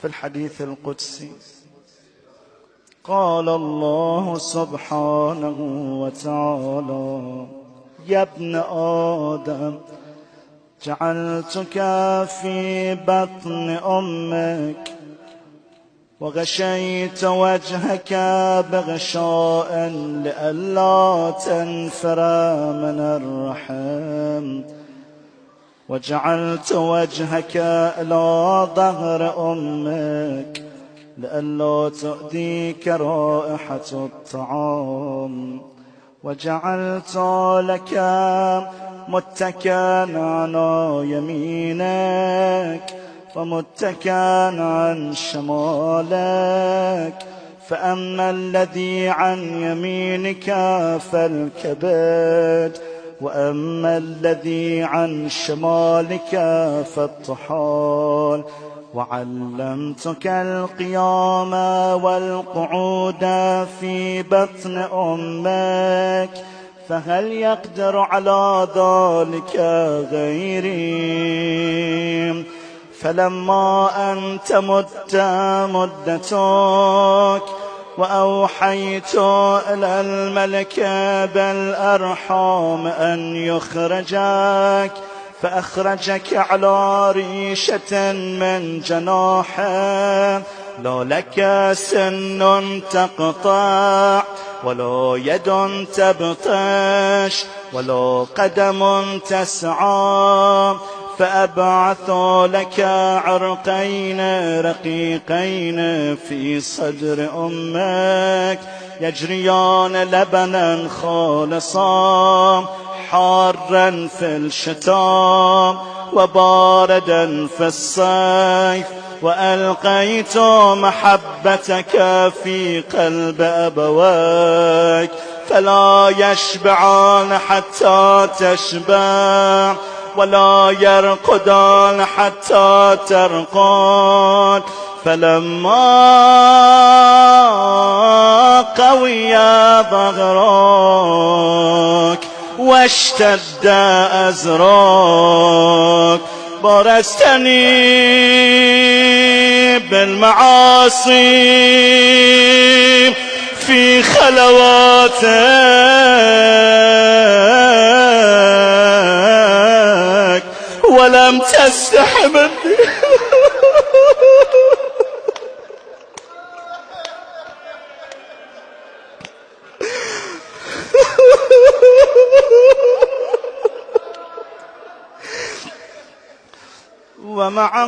في الحديث القدسي قال الله سبحانه وتعالى: يا ابن آدم جعلتك في بطن أمك وغشيت وجهك بغشاء لئلا تنفر من الرحم، وجعلت وجهك إلى ظهر أمك لئلا تؤذيك رائحة الطعام، وجعلت لك متكئا على يمينك ومتكئا عن شمالك، فأما الذي عن يمينك فالكبد، وأما الذي عن شمالك فالطحال. وعلمتك القيام والقعود في بطن أمك، فهل يقدر على ذلك غيري؟ فلما أن تمت مدتك وأوحيت إلى الملك بالأرحام أن يخرجك، فأخرجك على ريشة من جناحه، لا لك سن تقطع ولا يد تبطش ولا قدم تسعى، فأبعث لك عرقين رقيقين في صدر أمك يجريان لبنا خالصا حارا في الشتاء وباردا في الصيف، وألقيت محبتك في قلب أبويك فلا يشبعان حتى تشبع ولا يرقدان حتى ترقد. فلما قوي ظهرك واشتد أزرك برزتني بالمعاصي في خلواتك ولم تستح مني. ومع